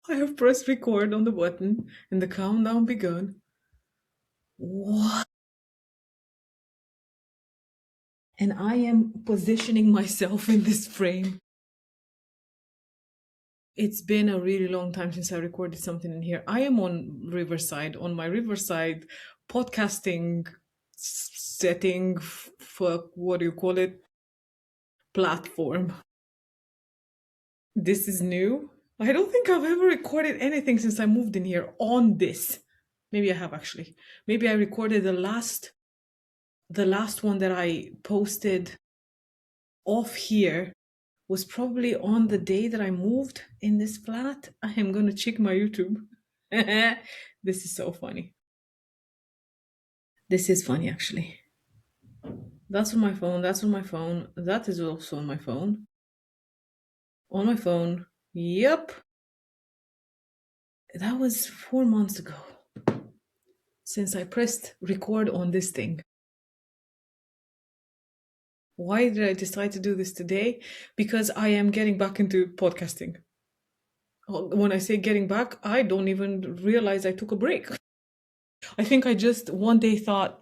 I have pressed record on the button and the countdown begun. What? And I am positioning myself in this frame. It's been a really long time since I recorded something in here. I am on Riverside, on my Riverside podcasting setting for what do you call it? Platform. This is new. I don't think I've ever recorded anything since I moved in here on this. Maybe I have actually. Maybe I recorded the last one that I posted off here was probably on the day that I moved in this flat. I am gonna check my YouTube. This is so funny. This is funny actually. That's on my phone, that's on my phone, that is also on my phone. On my phone. Yep. That was 4 months ago since I pressed record on this thing. Why did I decide to do this today? Because I am getting back into podcasting. When I say getting back, I don't even realize I took a break. I think I just one day thought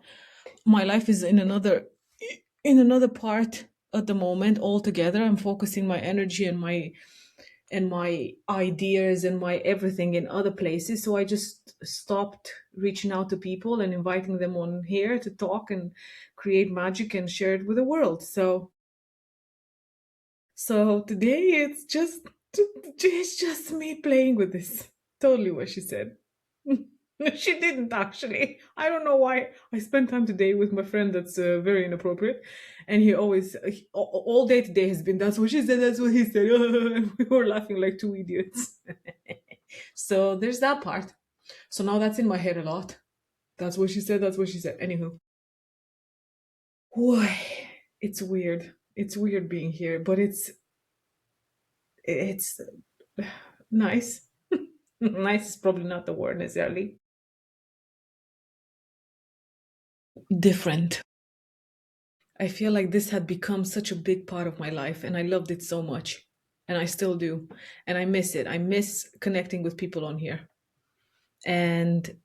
my life is in another part at the moment altogether. I'm focusing my energy and my ideas and my everything in other places. So I just stopped reaching out to people and inviting them on here to talk and create magic and share it with the world. So today it's just me playing with this. Totally what she said. She didn't actually. I don't know why. I spent time today with my friend that's very inappropriate, and he always all day today has been that's what she said, that's what he said. We were laughing like two idiots. So there's that part. So now that's in my head a lot. That's what she said. That's what she said. Anywho, why? It's weird. It's weird being here, but it's nice. Nice is probably not the word necessarily. Different. I feel like this had become such a big part of my life and I loved it so much. And I still do. And I miss it. I miss connecting with people on here and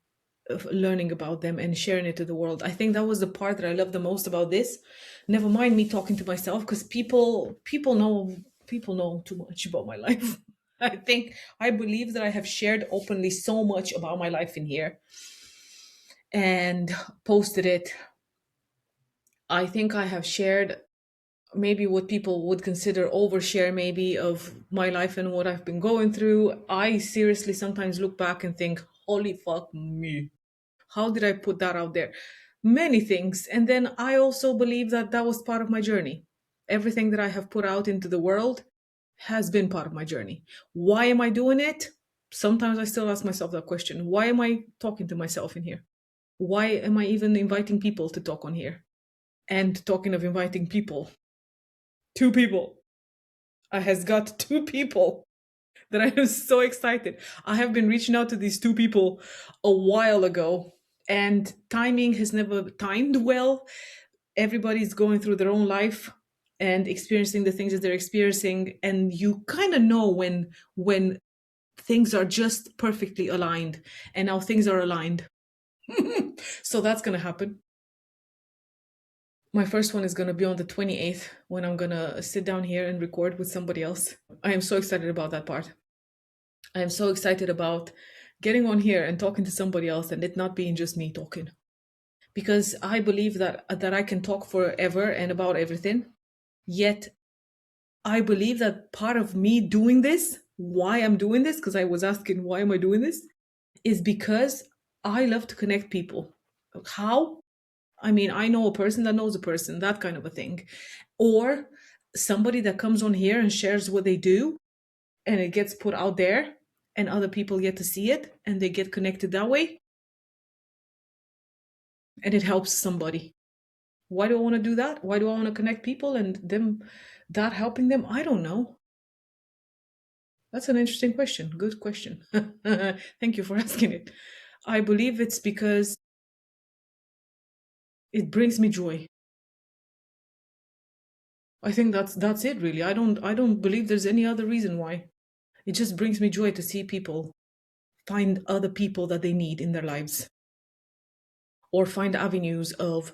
learning about them and sharing it to the world. I think that was the part that I love the most about this. Never mind me talking to myself because people know too much about my life. I believe that I have shared openly so much about my life in here and posted it. I think I have shared maybe what people would consider overshare maybe of my life and what I've been going through. I seriously sometimes look back and think, holy fuck me. How did I put that out there? Many things. And then I also believe that that was part of my journey. Everything that I have put out into the world has been part of my journey. Why am I doing it? Sometimes I still ask myself that question. Why am I talking to myself in here? Why am I even inviting people to talk on here? And talking of inviting people, two people. I has got two people that I am so excited. I have been reaching out to these two people a while ago, and timing has never timed well. Everybody's going through their own life and experiencing the things that they're experiencing, and you kind of know when things are just perfectly aligned, and now things are aligned. So that's gonna happen. My first one is going to be on the 28th when I'm going to sit down here and record with somebody else. I am so excited about that part. I am so excited about getting on here and talking to somebody else and it not being just me talking. Because I believe that I can talk forever and about everything. Yet I believe that part of me doing this, why I'm doing this, because I was asking why am I doing this, is because I love to connect people. How? I mean, I know a person that knows a person, that kind of a thing. Or somebody that comes on here and shares what they do and it gets put out there and other people get to see it and they get connected that way and it helps somebody. Why do I want to do that? Why do I want to connect people and them that helping them? I don't know. That's an interesting question. Good question. Thank you for asking it. I believe it's because it brings me joy. I think that's it really. I don't believe there's any other reason why. It just brings me joy to see people find other people that they need in their lives, or find avenues of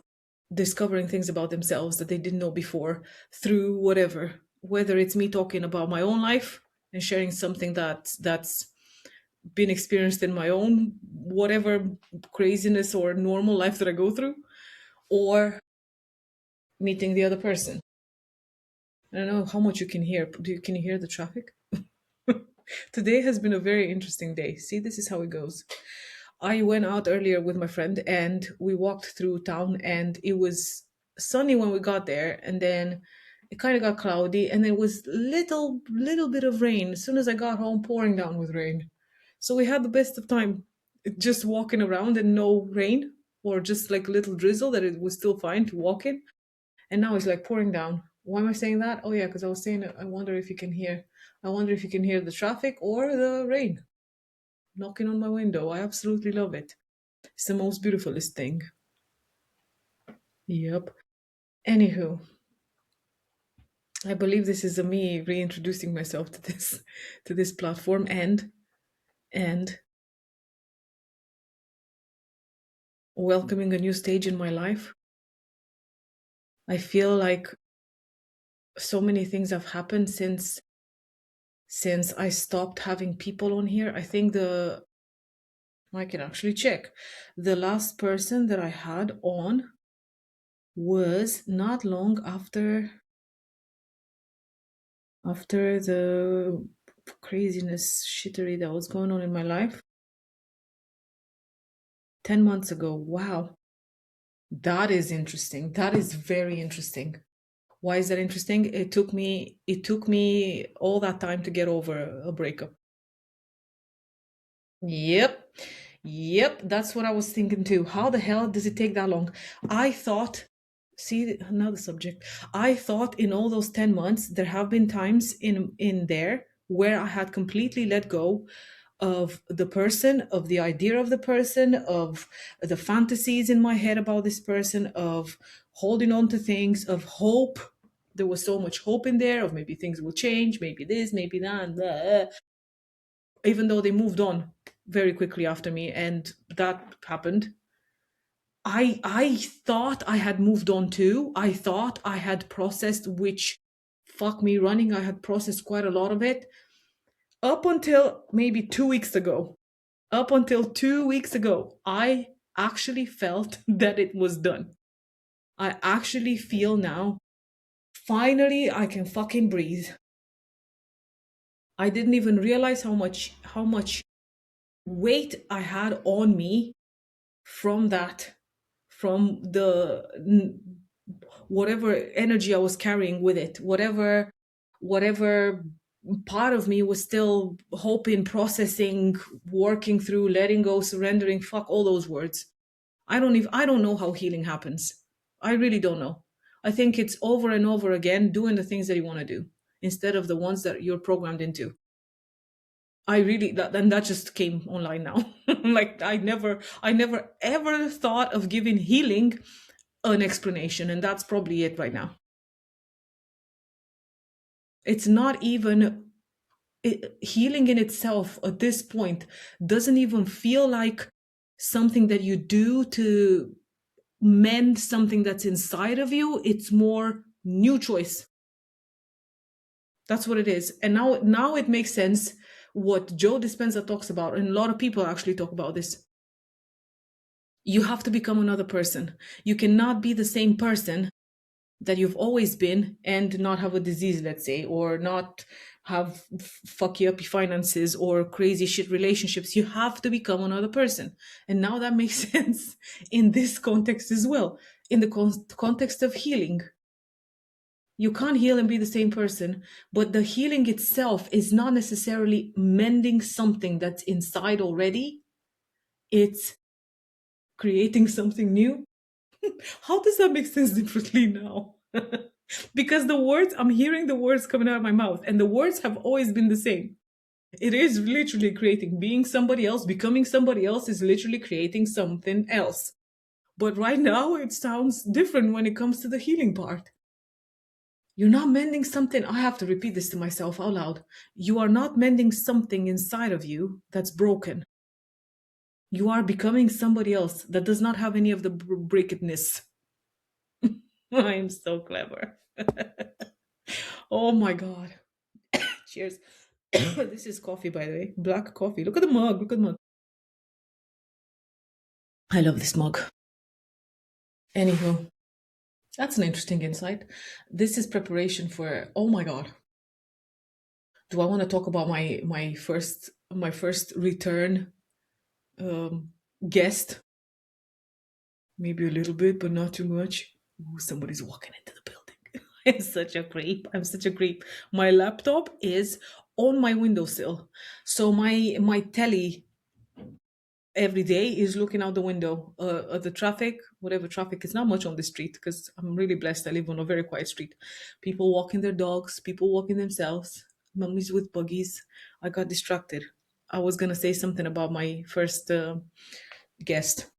discovering things about themselves that they didn't know before through whatever, whether it's me talking about my own life and sharing something that's been experienced in my own whatever craziness or normal life that I go through, or meeting the other person. I don't know how much you can hear. Can you hear the traffic? Today has been a very interesting day. See, this is how it goes. I went out earlier with my friend and we walked through town, and it was sunny when we got there, and then it kind of got cloudy, and there was little bit of rain. As soon as I got home, pouring down with rain. So we had the best of time just walking around and no rain, or just like a little drizzle that it was still fine to walk in. And now it's like pouring down. Why am I saying that? Oh yeah, because I was saying I wonder if you can hear. I wonder if you can hear the traffic or the rain knocking on my window. I absolutely love it. It's the most beautifulest thing. Yep. Anywho, I believe this is a me reintroducing myself to this platform, and welcoming a new stage in my life. I feel like so many things have happened since I stopped having people on here. I think I can actually check. The last person that I had on was not long after the craziness shittery that was going on in my life. 10 months ago. Wow. That is interesting. That is very interesting. Why is that interesting? It took me all that time to get over a breakup. Yep. Yep, that's what I was thinking too. How the hell does it take that long? I thought, see, another subject. I thought in all those 10 months, there have been times in there where I had completely let go of the person, of the idea of the person, of the fantasies in my head about this person, of holding on to things, of hope. There was so much hope in there of maybe things will change, maybe this, maybe that, and blah. Even though they moved on very quickly after me, and that happened. I thought I had moved on too. I thought I had processed, which fuck me running, I had processed quite a lot of it. Up until maybe 2 weeks ago. Up until 2 weeks ago, I actually felt that it was done. I actually feel now, finally I can fucking breathe. I didn't even realize how much weight I had on me from the whatever energy I was carrying with it, whatever part of me was still hoping, processing, working through, letting go, surrendering, fuck all those words. I don't know how healing happens. I really don't know. I think it's over and over again doing the things that you want to do instead of the ones that you're programmed into. I really that just came online now. Like I never ever thought of giving healing an explanation, and that's probably it right now. It's not even healing in itself at this point doesn't even feel like something that you do to mend something that's inside of you. It's more new choice. That's what it is. And now it makes sense what Joe Dispenza talks about, and a lot of people actually talk about this. You have to become another person. You cannot be the same person that you've always been and not have a disease, let's say, or not have fucky uppy finances or crazy shit relationships. You have to become another person. And now that makes sense in this context as well, in the context of healing. You can't heal and be the same person, but the healing itself is not necessarily mending something that's inside already. It's creating something new. How does that make sense differently now? Because I'm hearing the words coming out of my mouth, and the words have always been the same. It is literally creating, being somebody else, becoming somebody else is literally creating something else. But right now, it sounds different when it comes to the healing part. You're not mending something. I have to repeat this to myself out loud. You are not mending something inside of you that's broken. You are becoming somebody else that does not have any of the breakedness. I am so clever. Oh my God. Cheers. This is coffee, by the way. Black coffee. Look at the mug. Look at the mug. I love this mug. Anywho, that's an interesting insight. This is preparation for, oh my God. Do I want to talk about my first return um, guest? Maybe a little bit, but not too much. Ooh, somebody's walking into the building. I'm such a creep. I'm such a creep. My laptop is on my windowsill. So my telly every day is looking out the window at the traffic, whatever traffic. It's not much on the street because I'm really blessed. I live on a very quiet street. People walking their dogs, people walking themselves, mummies with buggies. I got distracted. I was gonna say something about my first guest.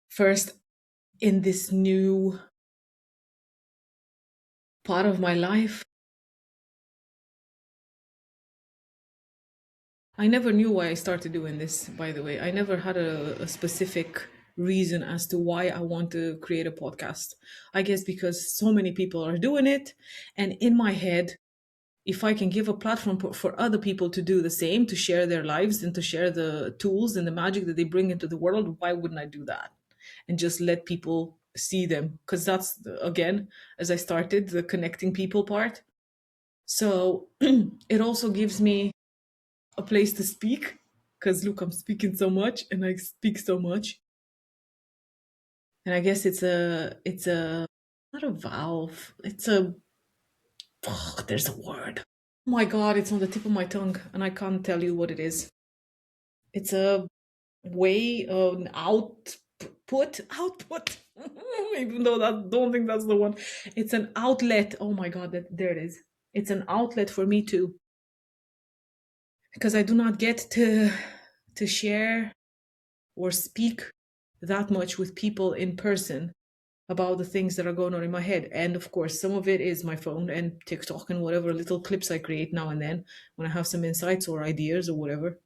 First, in this new part of my life, I never knew why I started doing this, by the way. I never had a specific reason as to why I want to create a podcast. I guess because so many people are doing it. And in my head, if I can give a platform for other people to do the same, to share their lives and to share the tools and the magic that they bring into the world, why wouldn't I do that? And just let people see them. Because that's, again, as I started, the connecting people part. So it also gives me a place to speak because look, I'm speaking so much and I speak so much. And I guess it's a not a valve. It's a there's a word. Oh my god, it's on the tip of my tongue and I can't tell you what it is. It's a way of an output. Even though that don't think that's the one. It's an outlet. Oh my god, there it is. It's an outlet for me too. Because I do not get to share or speak that much with people in person about the things that are going on in my head. And of course, some of it is my phone and TikTok and whatever little clips I create now and then when I have some insights or ideas or whatever,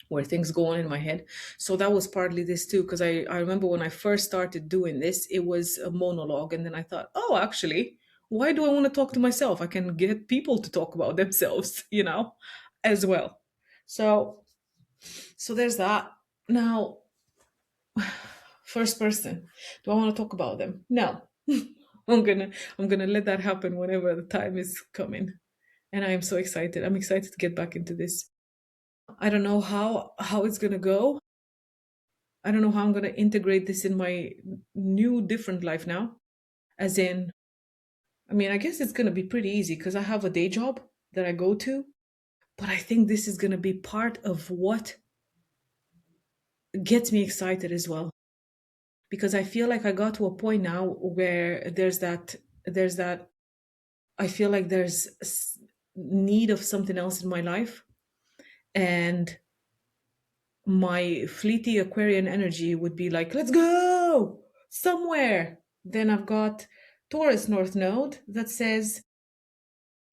where things go on in my head. So that was partly this too, because I remember when I first started doing this, it was a monologue. And then I thought, oh, actually, why do I want to talk to myself? I can get people to talk about themselves, as well. So there's that. Now, first person. Do I want to talk about them? No. I'm gonna let that happen whenever the time is coming. And I am so excited. I'm excited to get back into this. I don't know how it's gonna go. I don't know how I'm gonna integrate this in my new different life now. As in, I mean, I guess it's gonna be pretty easy because I have a day job that I go to. But I think this is gonna be part of what gets me excited as well. Because I feel like I got to a point now where there's that I feel like there's need of something else in my life, and my fleety Aquarian energy would be like, let's go somewhere. Then I've got Taurus North Node that says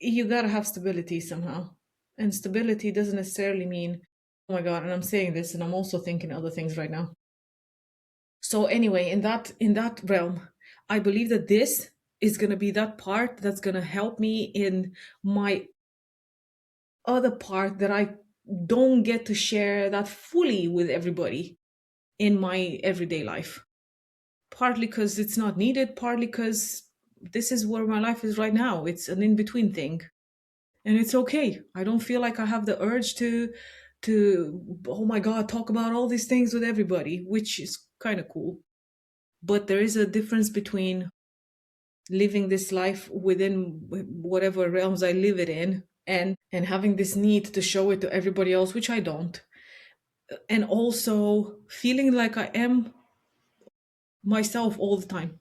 you gotta have stability somehow, and stability doesn't necessarily mean, oh my god. And I'm saying this, and I'm also thinking other things right now. So anyway, in that realm, I believe that this is going to be that part that's going to help me in my other part that I don't get to share that fully with everybody in my everyday life. Partly because it's not needed, partly because this is where my life is right now. It's an in-between thing. And it's okay. I don't feel like I have the urge to oh my god, talk about all these things with everybody, which is kind of cool. But there is a difference between living this life within whatever realms I live it in, and having this need to show it to everybody else, which I don't, and also feeling like I am myself all the time.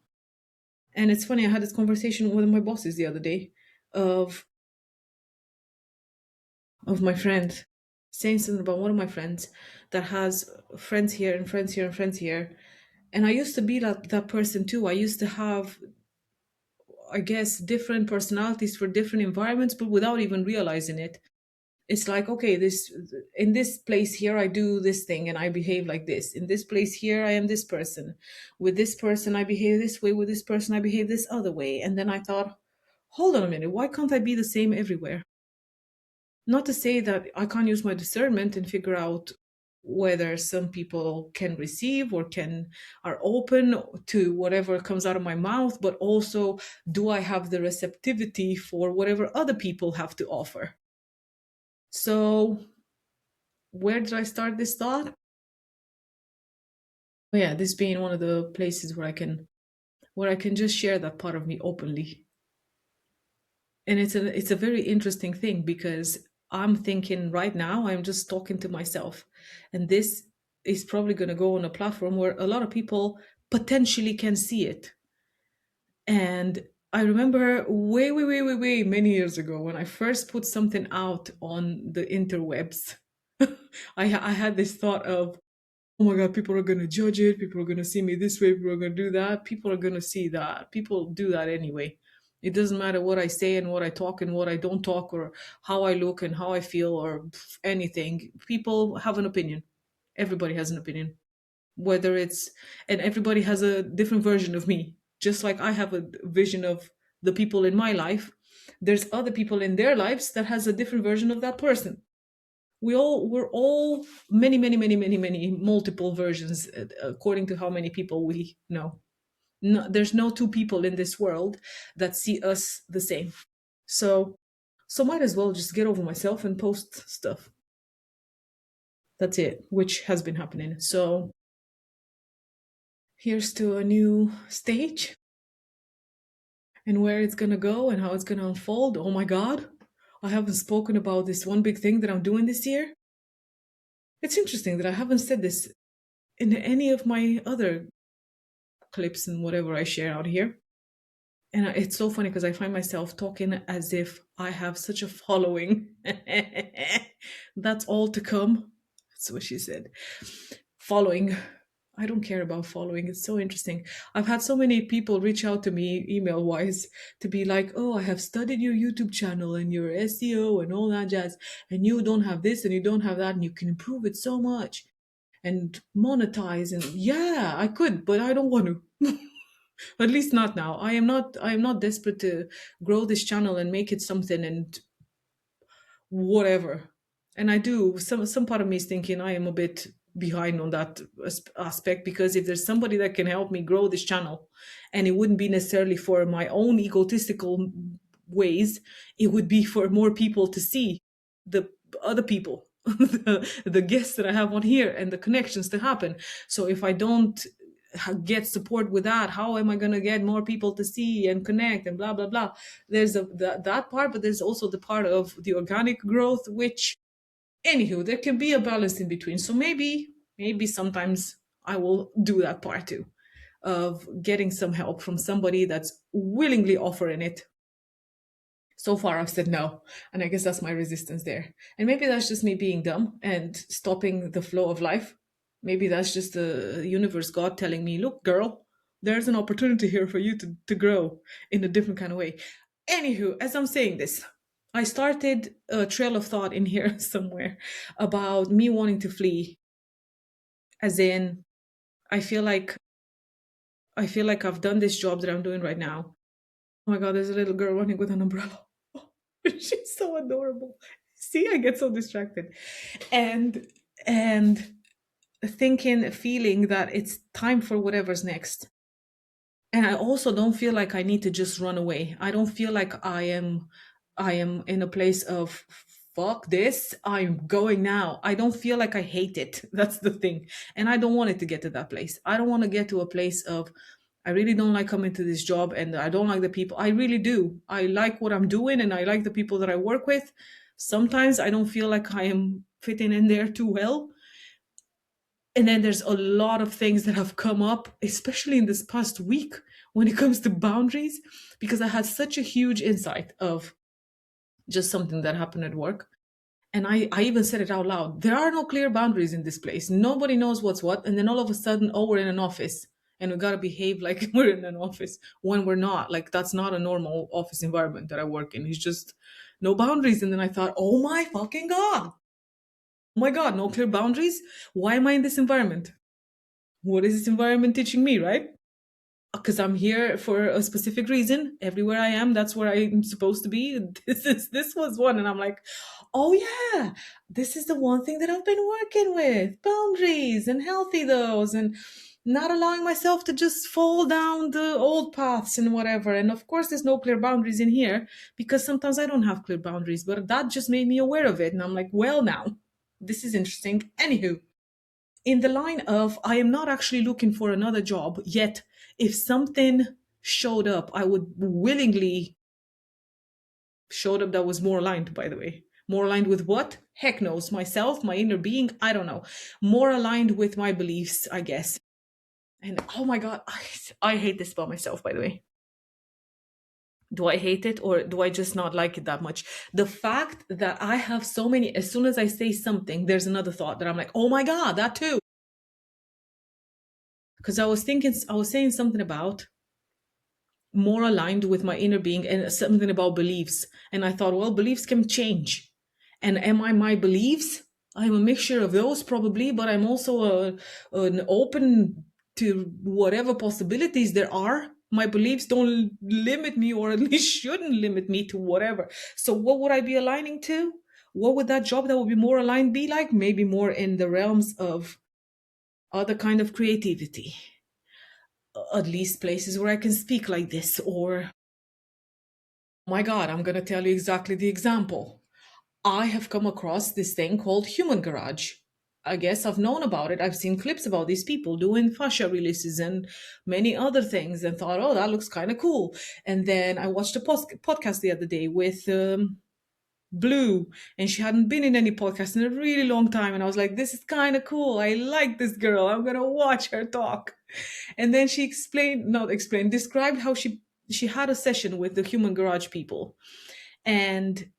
And it's funny, I had this conversation with one of my bosses the other day of my friend saying something about one of my friends that has friends here and friends here and friends here. And I used to be that person too. I used to have I guess, different personalities for different environments, but without even realizing it. It's like, okay, this in this place here I do this thing and I behave like this. In this place here I am this person. With this person I behave this way. With this person I behave this other way. And then I thought, hold on a minute, why can't I be the same everywhere? Not to say that I can't use my discernment and figure out whether some people can receive or can are open to whatever comes out of my mouth, but also, do I have the receptivity for whatever other people have to offer? So where did I start this thought? Oh yeah, this being one of the places where I can just share that part of me openly. And it's a very interesting thing because I'm thinking right now I'm just talking to myself. And this is probably going to go on a platform where a lot of people potentially can see it. And I remember way many years ago when I first put something out on the interwebs. I had this thought of, oh my God, people are going to judge it. People are going to see me this way. People are going to do that. People are going to see that. People do that anyway. It doesn't matter what I say and what I talk and what I don't talk, or how I look and how I feel, or anything. People have an opinion. Everybody has an opinion. Whether it's, and everybody has a different version of me. Just like I have a vision of the people in my life, there's other people in their lives that has a different version of that person. We're all many multiple versions, according to how many people we know. No, there's no two people in this world that see us the same. So might as well just get over myself and post stuff. That's it, which has been happening. So here's to a new stage, and where it's gonna go and how it's gonna unfold. Oh my God, I haven't spoken about this one big thing that I'm doing this year. It's interesting that I haven't said this in any of my other clips and whatever I share out here. And it's so funny because I find myself talking as if I have such a following. That's all to come. That's what she said. Following. I don't care about following. It's so interesting. I've had so many people reach out to me email wise to be like, oh, I have studied your YouTube channel and your SEO and all that jazz. And you don't have this and you don't have that. And you can improve it so much and monetize. And yeah, I could, but I don't want to. At least not now. I am not desperate to grow this channel and make it something and whatever. And I do, some part of me is thinking I am a bit behind on that aspect, because if there's somebody that can help me grow this channel, and it wouldn't be necessarily for my own egotistical ways, it would be for more people to see the other people, the guests that I have on here and the connections to happen. So if I don't get support with that, how am I going to get more people to see and connect and blah blah blah? There's that part, but there's also the part of the organic growth, which, anywho, there can be a balance in between. So maybe sometimes I will do that part too, of getting some help from somebody that's willingly offering it. So far I've said no, and I guess that's my resistance there. And maybe that's just me being dumb and stopping the flow of life. Maybe that's just the universe, God telling me, look, girl, there's an opportunity here for you to grow in a different kind of way. Anywho, as I'm saying this, I started a trail of thought in here somewhere about me wanting to flee. As in, I feel like I've done this job that I'm doing right now. Oh my God, there's a little girl running with an umbrella. She's so adorable. See, I get so distracted. And feeling that it's time for whatever's next. And I also don't feel like I need to just run away. I don't feel like I am in a place of fuck this, I'm going now. I don't feel like I hate it. That's the thing. And I don't want it to get to that place. I don't want to get to a place of, I really don't like coming to this job and I don't like the people. I really do. I like what I'm doing and I like the people that I work with. Sometimes I don't feel like I am fitting in there too well. And then there's a lot of things that have come up, especially in this past week when it comes to boundaries, because I had such a huge insight of just something that happened at work. And I even said it out loud. There are no clear boundaries in this place. Nobody knows what's what. And then all of a sudden, oh, we're in an office and we gotta behave like we're in an office when we're not. Like that's not a normal office environment that I work in. It's just no boundaries. And then I thought, oh my fucking god, oh my god, no clear boundaries. Why am I in this environment? What is this environment teaching me, right? Because I'm here for a specific reason. Everywhere I am, that's where I'm supposed to be. This was one, and I'm like, oh yeah, this is the one thing that I've been working with: boundaries and healthy those, and not allowing myself to just fall down the old paths and whatever. And of course, there's no clear boundaries in here because sometimes I don't have clear boundaries, but that just made me aware of it, and I'm like, well, now this is interesting. Anywho, in the line of I am not actually looking for another job, yet if something showed up, I would willingly showed up that was more aligned, by the way. More aligned with what? Heck knows. Myself, my inner being, I don't know. More aligned with my beliefs, I guess. And oh my God, I hate this about myself, by the way. Do I hate it or do I just not like it that much? The fact that I have so many, as soon as I say something, there's another thought that I'm like, oh my God, that too. Because I was saying something about more aligned with my inner being and something about beliefs. And I thought, well, beliefs can change. And am I my beliefs? I'm a mixture of those probably, but I'm also an open to whatever possibilities there are. My beliefs don't limit me, or at least shouldn't limit me to whatever. So what would I be aligning to? What would that job that would be more aligned be like? Maybe more in the realms of other kind of creativity, at least places where I can speak like this. Or my God, I'm going to tell you exactly the example. I have come across this thing called Human Garage. I guess I've known about it. I've seen clips about these people doing fascia releases and many other things and thought, oh, that looks kind of cool. And then I watched a podcast the other day with Blue, and she hadn't been in any podcast in a really long time. And I was like, this is kind of cool. I like this girl. I'm going to watch her talk. And then she described how she had a session with the Human Garage people. And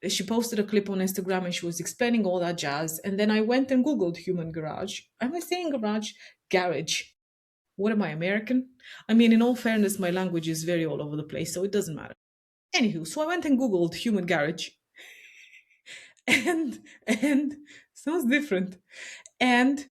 she posted a clip on Instagram and she was explaining all that jazz. And then I went and Googled Human Garage. Am I saying garage? Garage. What am I, American? I mean, in all fairness, my language is very all over the place, so it doesn't matter. Anywho, so I went and Googled Human Garage. And sounds different. And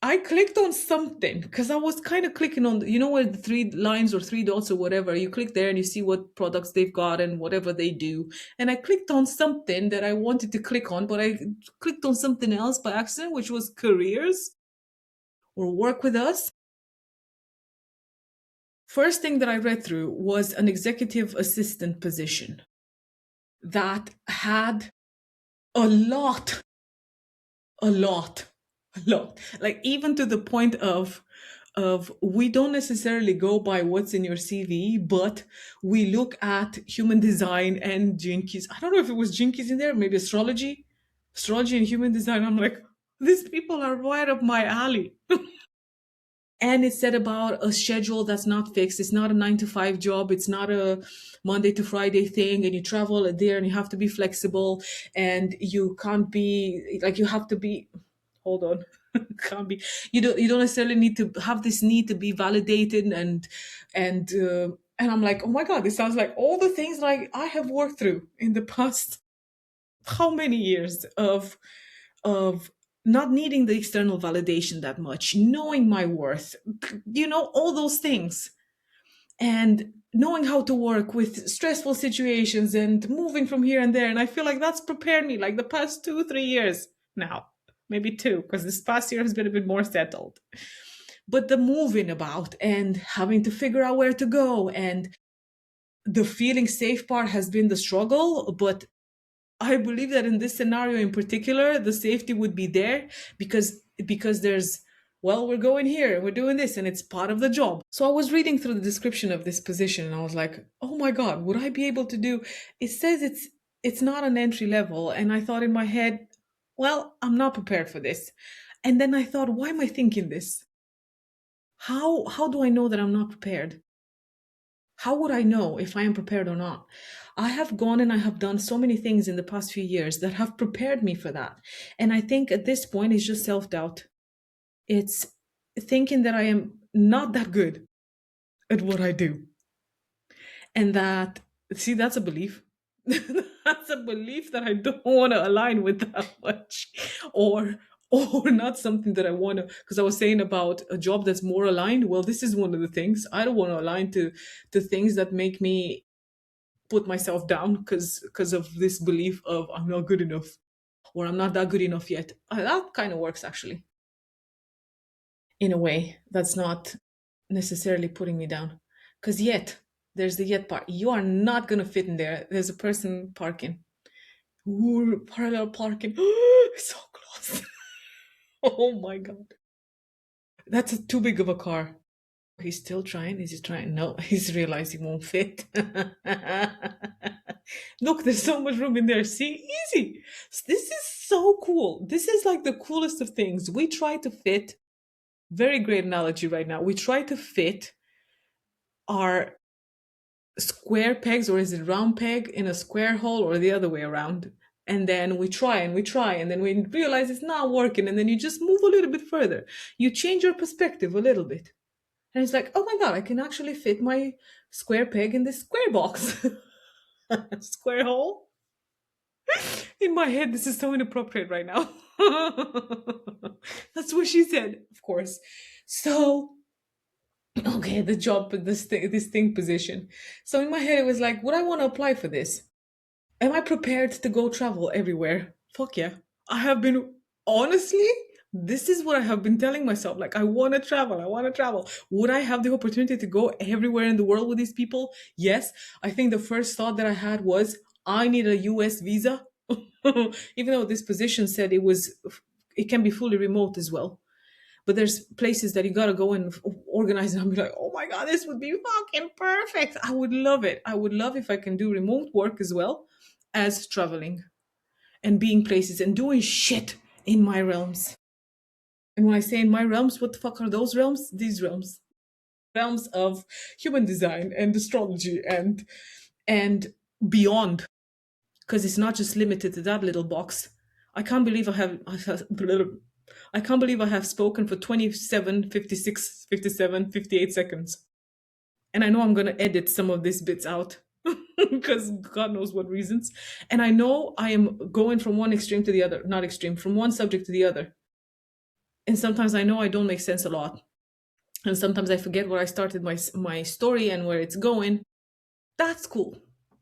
I clicked on something because I was kind of clicking on, where the three lines or three dots or whatever, you click there and you see what products they've got and whatever they do. And I clicked on something that I wanted to click on, but I clicked on something else by accident, which was careers or work with us. First thing that I read through was an executive assistant position that had a lot, like even to the point of we don't necessarily go by what's in your CV, but we look at human design and Jinkies. I don't know if it was Jinkies in there, maybe astrology and human design. I'm like, these people are right up my alley. And it said about a schedule that's not fixed. It's not a 9 to 5 job. It's not a Monday to Friday thing. And you travel there and you have to be flexible and you can't be like, you have to be, hold on. Can't be, you don't necessarily need to have this need to be validated and I'm like, oh my God, this sounds like all the things like I have worked through in the past how many years of not needing the external validation that much, knowing my worth, all those things, and knowing how to work with stressful situations and moving from here and there. And I feel like that's prepared me like the past 2-3 years now, maybe 2, because this past year has been a bit more settled. But the moving about and having to figure out where to go and the feeling safe part has been the struggle, but I believe that in this scenario in particular, the safety would be there because there's, well, we're going here and we're doing this and it's part of the job. So I was reading through the description of this position and I was like, oh my God, would I be able to do? It says it's not an entry level. And I thought in my head, well, I'm not prepared for this. And then I thought, why am I thinking this? How do I know that I'm not prepared? How would I know if I am prepared or not? I have gone and I have done so many things in the past few years that have prepared me for that. And I think at this point, it's just self-doubt. It's thinking that I am not that good at what I do. And that, see, that's a belief. That's a belief that I don't want to align with that much. Or not something that I want to, because I was saying about a job that's more aligned. Well, this is one of the things. I don't want to align to things that make me put myself down because of this belief of I'm not good enough or I'm not that good enough yet. That kind of works actually in a way that's not necessarily putting me down. Because yet, there's the yet part. You are not going to fit in there. There's a person parking. Ooh, parallel parking. It's so close. Oh my God. That's too big of a car. He's still trying. Is he trying? No, he's realized he won't fit. Look, there's so much room in there. See, easy. This is so cool. This is like the coolest of things. We try to fit, very great analogy right now. We try to fit our square pegs, or is it round peg in a square hole, or the other way around? And then we try and we try, and then we realize it's not working, and then you just move a little bit further. You change your perspective a little bit. And it's like, oh my God, I can actually fit my square peg in this square box. Square hole? In my head, this is so inappropriate right now. That's what she said, of course. So, okay, the job, this thing position. So in my head, it was like, would I want to apply for this? Am I prepared to go travel everywhere? Fuck yeah. I have been, honestly, this is what I have been telling myself. Like, I want to travel. I want to travel. Would I have the opportunity to go everywhere in the world with these people? Yes. I think the first thought that I had was, I need a US visa. Even though this position said it can be fully remote as well. But there's places that you gotta go and organize, and I'll be like, oh my God, this would be fucking perfect. I would love it. I would love if I can do remote work as well as traveling and being places and doing shit in my realms. And when I say in my realms, what the fuck are those realms? These realms. Realms of human design and astrology and beyond. Because it's not just limited to that little box. I can't believe I can't believe I have spoken for 27, 56, 57, 58 seconds. And I know I'm going to edit some of these bits out because God knows what reasons. And I know I am going from one extreme to the other, not extreme, from one subject to the other. And sometimes I know I don't make sense a lot. And sometimes I forget where I started my story and where it's going. That's cool.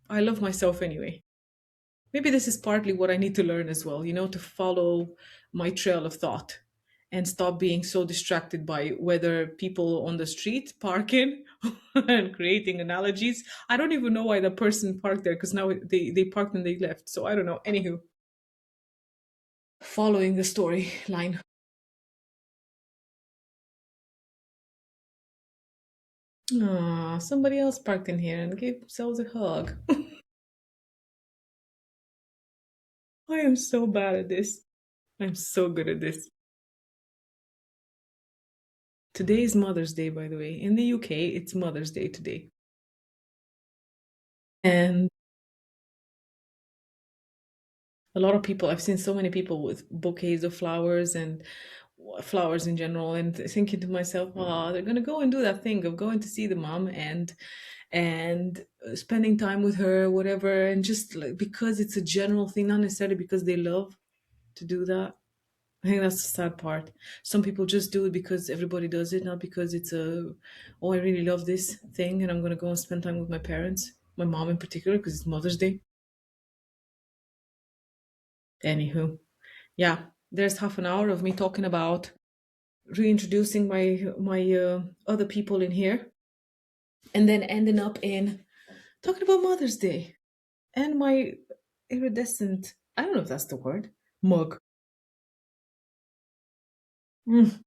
I love myself anyway. Maybe this is partly what I need to learn as well, to follow my trail of thought and stop being so distracted by whether people on the street parking and creating analogies. I don't even know why the person parked there because now they parked and they left. So I don't know. Anywho, following the storyline. Ah, somebody else parked in here and gave themselves a hug. I am so bad at this. I'm so good at this. Today is Mother's Day, by the way. In the UK, it's Mother's Day today. And a lot of people, I've seen so many people with bouquets of flowers and flowers in general, and thinking to myself, oh, they're going to go and do that thing of going to see the mom and spending time with her, whatever, and just like, because it's a general thing, not necessarily because they love to do that. I think that's the sad part. Some people just do it because everybody does it, not because it's oh, I really love this thing and I'm going to go and spend time with my parents, my mom in particular, because it's Mother's Day. Anywho, yeah, there's half an hour of me talking about reintroducing my other people in here, and then ending up in talking about Mother's Day and my iridescent, I don't know if that's the word, mug. Mm,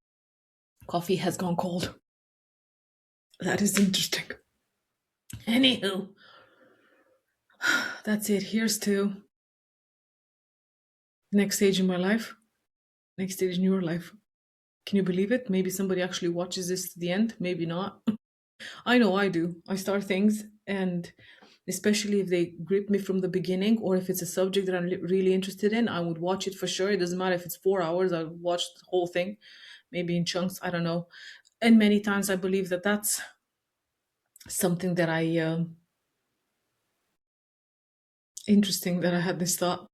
coffee has gone cold. That is interesting. Anywho, that's it. Here's to next stage in my life, next stage in your life. Can you believe it? Maybe somebody actually watches this to the end, maybe not. I know I do. I start things, and especially if they grip me from the beginning, or if it's a subject that I'm really interested in, I would watch it for sure. It doesn't matter if it's 4 hours, I'll watch the whole thing. maybe in chunks, I don't know. And many times I believe that that's something that interesting that I had this thought.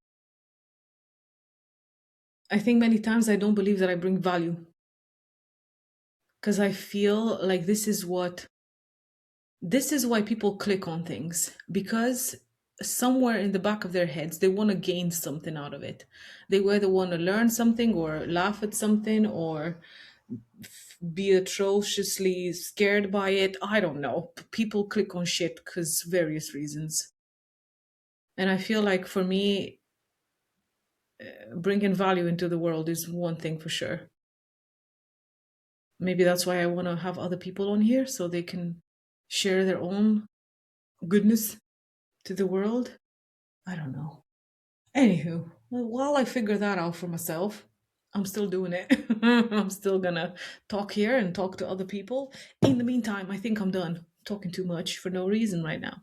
I think many times I don't believe that I bring value because I feel like this is why people click on things, because somewhere in the back of their heads they want to gain something out of it. They either want to learn something or laugh at something or be atrociously scared by it. I don't know. People click on shit because various reasons. And I feel like for me, bringing value into the world is one thing for sure. Maybe that's why I want to have other people on here so they can share their own goodness to the world. I don't know. Anywho, well, while I figure that out for myself, I'm still doing it. I'm still gonna talk here and talk to other people. In the meantime, I think I'm done talking too much for no reason right now.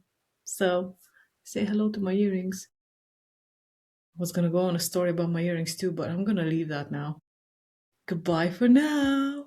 So, say hello to my earrings. I was gonna go on a story about my earrings too, but I'm gonna leave that now. Goodbye for now.